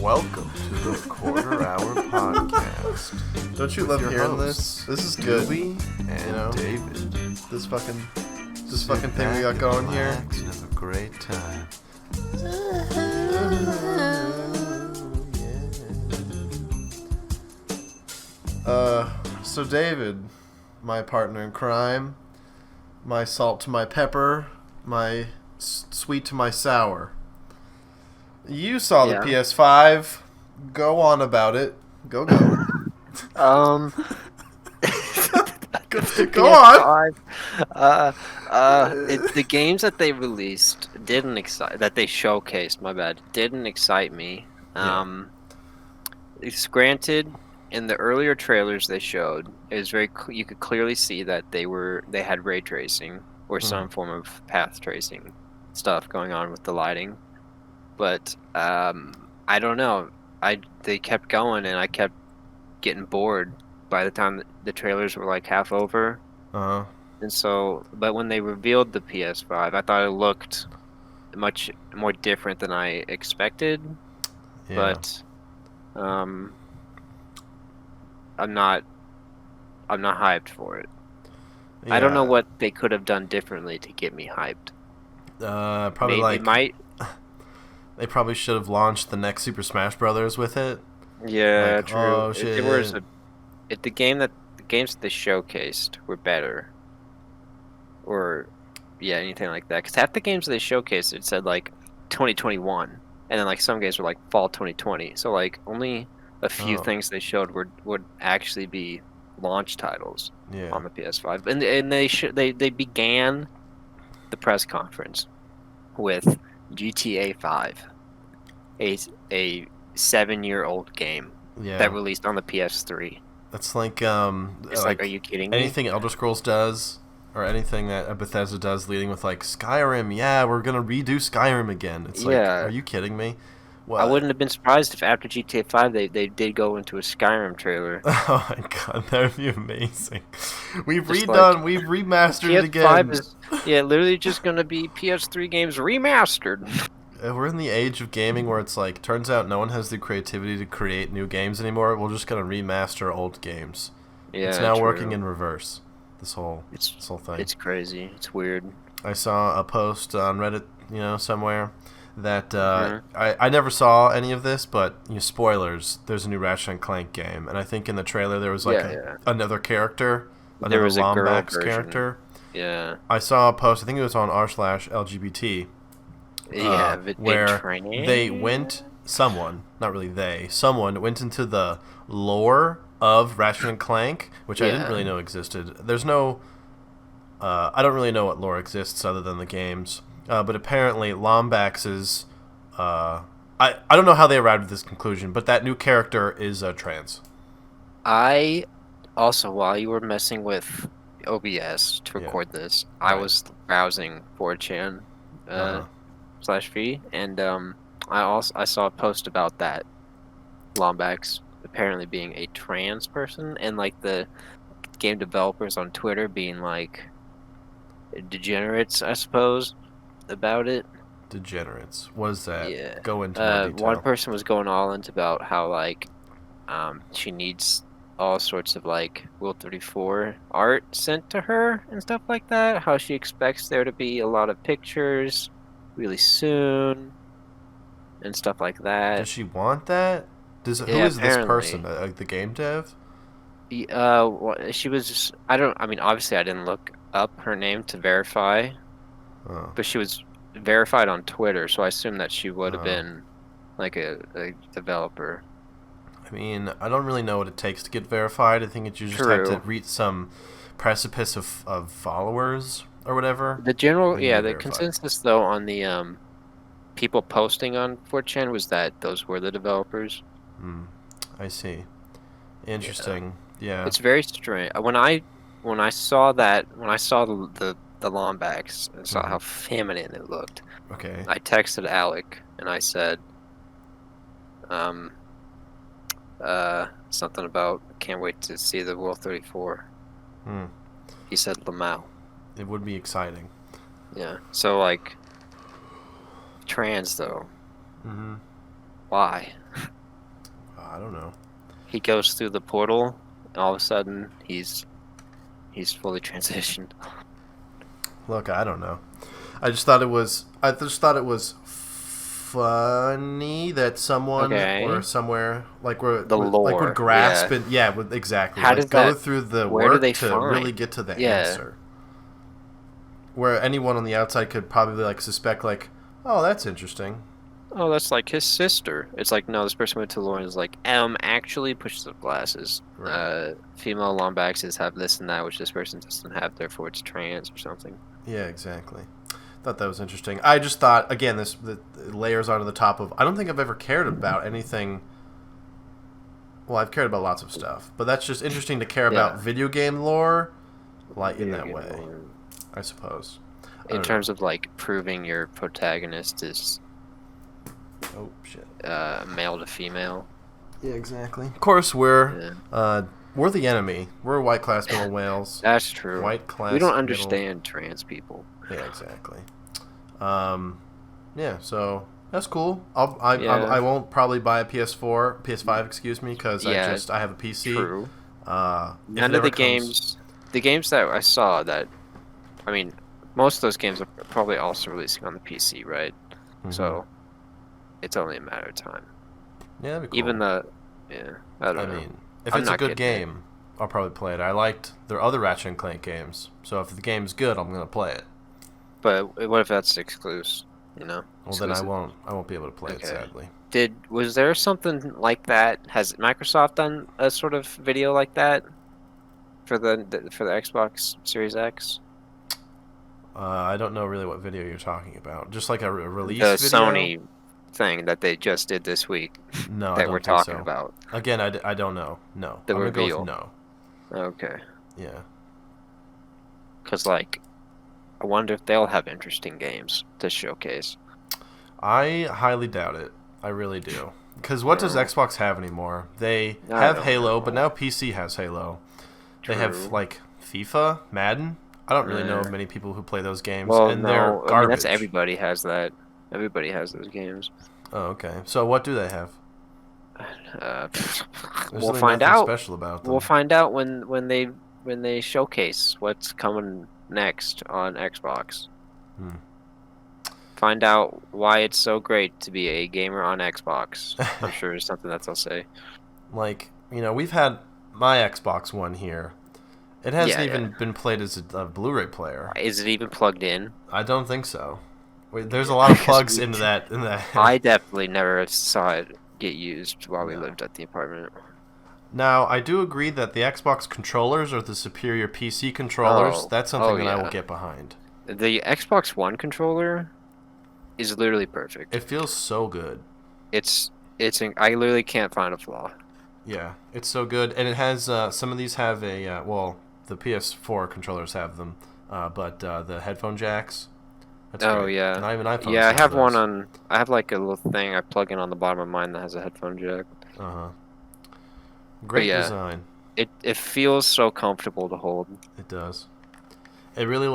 Welcome to the Quarter Hour Podcast. Don't you with love your hearing hosts, this? This is good. Dewey and You know? David. This fucking Sit thing we got back going and here. relax and have a great time. So David, my partner in crime, my salt to my pepper, my sweet to my sour. You saw the Yeah. PS5. Go on about it. Go. Um, Go on. the games that they released didn't excite, that they showcased, my bad, didn't excite me. It's granted, in the earlier trailers they showed, it was you could clearly see that they had ray tracing or some form of path tracing stuff going on with the lighting. But I don't know. They kept going, and I kept getting bored by the time the trailers were like half over. And so, but when they revealed the PS5, I thought it looked much more different than I expected. Yeah. But I'm not hyped for it. I don't know what they could have done differently to get me hyped. Probably they probably should have launched the next Super Smash Brothers with it. Yeah, Like, true. oh, If the games that they showcased were better, or anything like that. Because half the games they showcased, it said like 2021, and then like some games were like fall 2020. So like only a few things they showed would actually be launch titles on the PS5. And they began the press conference with GTA 5, a 7-year-old game that released on the PS3. That's like It's like, are you kidding me? Anything Elder Scrolls does, or anything that Bethesda does, leading with like Skyrim. Yeah, we're gonna redo Skyrim again. It's like, are you kidding me? Well, I wouldn't have been surprised if after GTA 5 they did go into a Skyrim trailer. Oh my god, that would be amazing. We've remastered it again. PS5 is literally just gonna be PS3 games remastered. We're in the age of gaming where it's like, turns out no one has the creativity to create new games anymore. We're just gonna remaster old games. Yeah, it's now working in reverse. This whole thing. It's crazy. It's weird. I saw a post on Reddit, somewhere, that I never saw any of this, but spoilers. There's a new Ratchet and Clank game, and I think in the trailer there was like another character, there was a girl Lombax version. character. Yeah. I saw a post. I think it was on r/LGBT. Where they went. Someone went into the lore of Ratchet and Clank, which I didn't really know existed. There's no. I don't really know what lore exists other than the games. But apparently Lombax's, I don't know how they arrived at this conclusion, but that new character is trans. I also, while you were messing with OBS to record this, I was browsing 4chan /v, and I saw a post about that Lombax apparently being a trans person, and like the game developers on Twitter being like degenerates, I suppose, about it. Degenerates. What is that? Yeah. Go into more detail. One person was going all into about how like she needs all sorts of like Rule 34 art sent to her and stuff like that. How she expects there to be a lot of pictures really soon and stuff like that. Does she want that? Who is apparently. this person? The game dev? She was just, obviously I didn't look up her name to verify. But she was verified on Twitter, so I assume that she would have been like a developer. I mean, I don't really know what it takes to get verified. I think you just have to reach some precipice of followers or whatever. The consensus though on the people posting on 4chan was that those were the developers. I see. Interesting. Yeah. It's very strange. When I saw the Lombax and saw how feminine it looked. Okay. I texted Alec and I said, something about can't wait to see the World 34. He said Lamau. It would be exciting. Yeah. So like, trans though. Mm-hmm. Why? I don't know. He goes through the portal, and all of a sudden he's fully transitioned. Look, I don't know. I just thought it was funny that someone or somewhere would grasp and exactly. How does go that, through the where work do they to find? really get to the answer. Where anyone on the outside could probably like suspect like, oh, that's interesting. Oh, that's like his sister. It's like, no, this person went to Lauren and is like, actually pushes up glasses. Right. Female lombaxes have this and that, which this person doesn't have, therefore it's trans or something. Yeah, exactly. Thought that was interesting. I just thought, again, the layers onto the top of, I don't think I've ever cared about anything. Well, I've cared about lots of stuff, but that's just interesting to care about video game lore, like in that way, I suppose. In terms of like proving your protagonist is male to female. Yeah, exactly. Of course, we're the enemy. We're white class middle whales. That's true. White class. We don't understand trans people. Yeah, exactly. Yeah, so that's cool. I won't probably buy a PS5, excuse me, because I have a PC. True. None of the games that I saw that, I mean, most of those games are probably also releasing on the PC, right? Mm-hmm. So it's only a matter of time. Yeah, that'd be cool. Even I don't know. I mean, if it's a good game, I'll probably play it. I liked their other Ratchet and Clank games, so if the game's good, I'm gonna play it. But what if that's exclusive? You know. Well, then I won't be able to play it, sadly. Was there something like that? Has Microsoft done a sort of video like that for the Xbox Series X? I don't know really what video you're talking about. Just like a release video? The Sony thing that they just did this week. No, that we're talking about. Again, I don't know. No. The reveal. Gonna go with no. Okay. Yeah. Because, like, I wonder if they'll have interesting games to showcase. I highly doubt it. I really do. Because what does Xbox have anymore? They have Halo, but now PC has Halo. True. They have, like, FIFA, Madden. I don't really know many people who play those games, and they're garbage. I mean, that's everybody has that. Everybody has those games. Oh, okay. So what do they have? We'll find out. Special about them. We'll find out when they showcase what's coming next on Xbox. Find out why it's so great to be a gamer on Xbox. I'm sure there's something that they'll say. Like, we've had my Xbox One here. It hasn't even been played as a Blu-ray player. Is it even plugged in? I don't think so. Wait, there's a lot of plugs into that. I definitely never saw it get used while we lived at the apartment. Now, I do agree that the Xbox controllers are the superior PC controllers. That's something that I will get behind. The Xbox One controller is literally perfect. It feels so good. I literally can't find a flaw. Yeah, it's so good, and it has some of these have the PS4 controllers have them, but the headphone jacks. That's great. Yeah. And I have an iPhone. Yeah, I have one on. I have like a little thing I plug in on the bottom of mine that has a headphone jack. Great design. It feels so comfortable to hold. It does. It really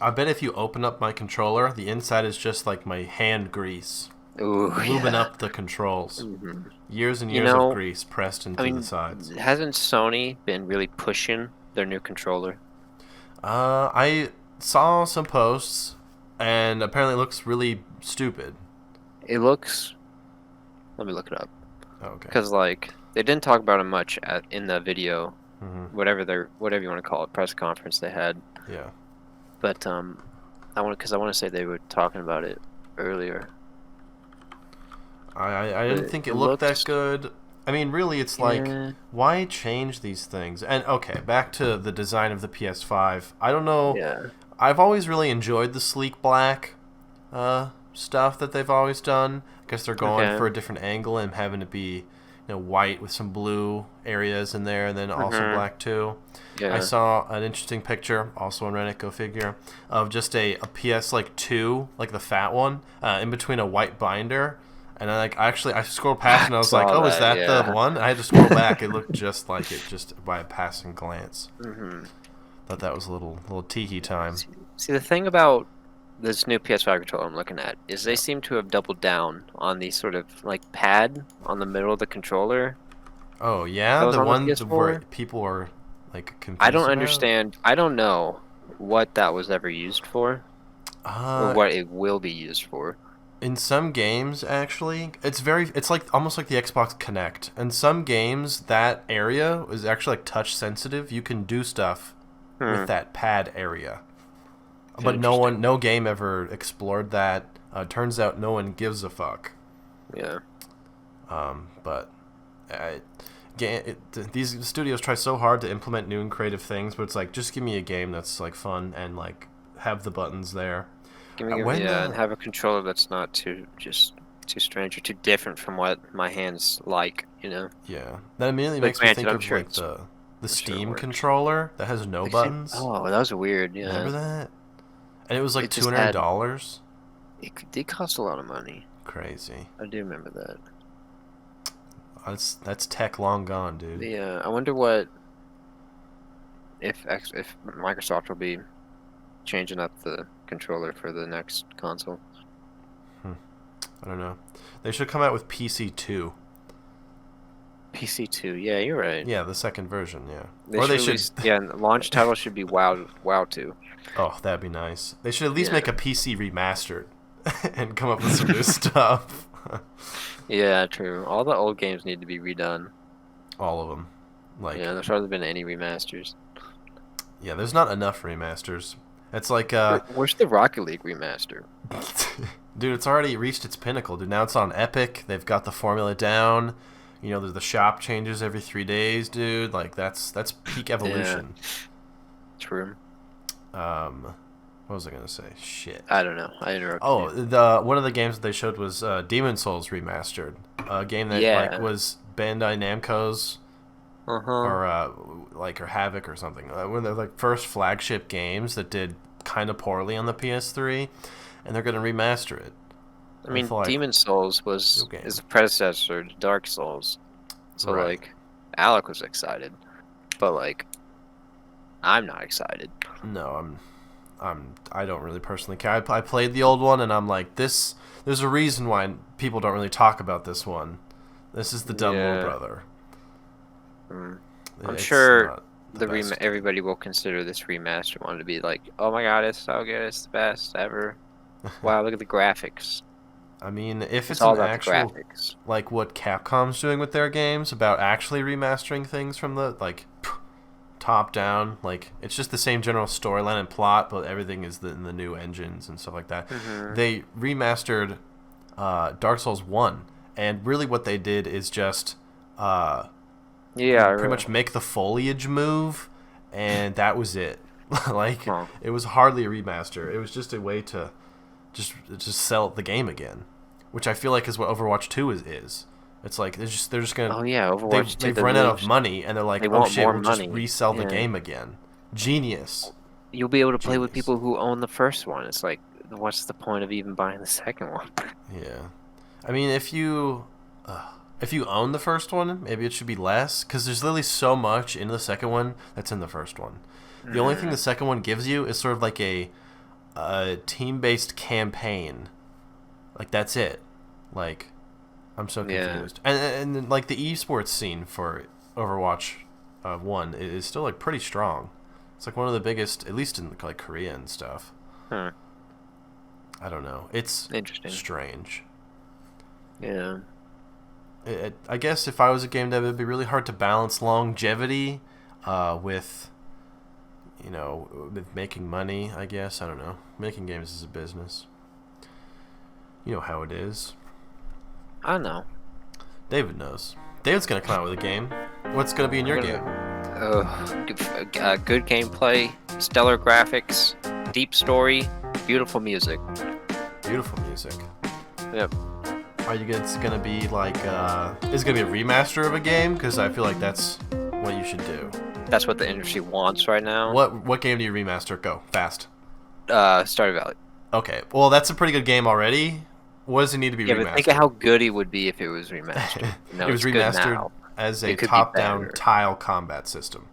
I bet if you open up my controller, the inside is just like my hand grease. Ooh, lubing up the controls. Mm-hmm. Years and years of grease pressed into the sides. Hasn't Sony been really pushing their new controller? I saw some posts, and apparently it looks really stupid. It looks... Let me look it up. Okay. Because, they didn't talk about it much in the video, whatever you want to call it, press conference they had. Yeah. But, I want to say they were talking about it earlier. I didn't think it looked that good. I mean, really, it's why change these things? And, okay, back to the design of the PS5. I don't know. Yeah. I've always really enjoyed the sleek black stuff that they've always done. I guess they're going for a different angle and having to be white with some blue areas in there and then also black, too. Yeah. I saw an interesting picture, also on Reddit, go figure, of just a PS2, like the fat one, in between a white binder. And I scrolled past and I was like, oh, is that the one? I had to scroll back. It looked just like it, just by a passing glance. Thought that was a little tiki time. See, the thing about this new PS5 controller I'm looking at is they seem to have doubled down on the sort of pad on the middle of the controller Oh yeah, the ones where people are like confused. I don't understand. I don't know what that was ever used for, or what it will be used for. In some games, actually, it's like almost like the Xbox Kinect. In some games, that area is actually like touch sensitive. You can do stuff with that pad area, but no game ever explored that. Turns out no one gives a fuck. Yeah. But these studios try so hard to implement new and creative things, but it's like, just give me a game that's like fun and like have the buttons there. And have a controller that's not too strange or too different from what my hands like, you know. Yeah, that immediately makes me think of like the Steam controller that has no buttons. Oh, that was weird. Yeah, remember that? And it was like $200. It did cost a lot of money. Crazy. I do remember that. That's tech long gone, dude. Yeah, I wonder what if Microsoft will be changing up the controller for the next console. I don't know. They should come out with PC2. PC2, yeah, you're right. Yeah, the second version, yeah. They should. Yeah, and the launch title should be WoW 2. Oh, that'd be nice. They should at least make a PC remastered and come up with some new stuff. Yeah, true. All the old games need to be redone. All of them. There's hardly been any remasters. Yeah, there's not enough remasters. It's like where's the Rocket League remaster? Dude, it's already reached its pinnacle, dude. Now it's on Epic. They've got the formula down. You know, the shop changes every 3 days, dude. Like that's peak evolution. Yeah. True. What was I gonna say? Shit. I don't know. I interrupted. Oh, one of the games that they showed was Demon Souls remastered, a game that like was Bandai Namco's, or Havoc or something. One of their like first flagship games that did kind of poorly on the PS3, and they're gonna remaster it. I mean, Demon Souls is the predecessor to Dark Souls, so like, Alec was excited, but like, I'm not excited. No, I don't really personally care. I played the old one, and I'm like, there's a reason why people don't really talk about this one. This is the dumb little brother. I'm sure everybody will consider this remaster one to be like, oh my god, it's so good, it's the best ever. Wow, look at the graphics. I mean, if it's an actual, like what Capcom's doing with their games, about actually remastering things from the, like, top down, like, it's just the same general storyline and plot, but everything is in the new engines and stuff like that. They remastered Dark Souls 1, and really what they did is just pretty much make the foliage move, and that was it. Like, it was hardly a remaster. It was just a way to just sell the game again, which I feel like is what Overwatch 2 is. It's like they're just gonna. Oh yeah, Overwatch 2. They've run out of money, and they're like, oh shit, we'll just resell the game again. Genius. You'll be able to play with people who own the first one. It's like, what's the point of even buying the second one? Yeah, I mean, if you own the first one, maybe it should be less, because there's literally so much in the second one that's in the first one. The only thing the second one gives you is sort of like a team-based campaign. Like, that's it. Like, I'm so confused. And like the esports scene for Overwatch 1 is still like pretty strong. It's like one of the biggest, at least in like Korea and stuff. I don't know. It's interesting. Strange. Yeah. I guess if I was a game dev, it'd be really hard to balance longevity with, you know, with making money, I guess. I don't know. Making games is a business. You know how it is. I know. David knows. David's going to come out with a game. What's going to be in your game? Good gameplay, stellar graphics, deep story, beautiful music. Beautiful music. Yep. Are you it's going to be like, is it going to be a remaster of a game? Because I feel like that's what you should do. That's what the industry wants right now. What game do you remaster? Go, fast. Stardew Valley. Okay, well, that's a pretty good game already. What does it need to be remastered? Yeah, but think of how good it would be if it was remastered. It was remastered as a top-down tile combat system.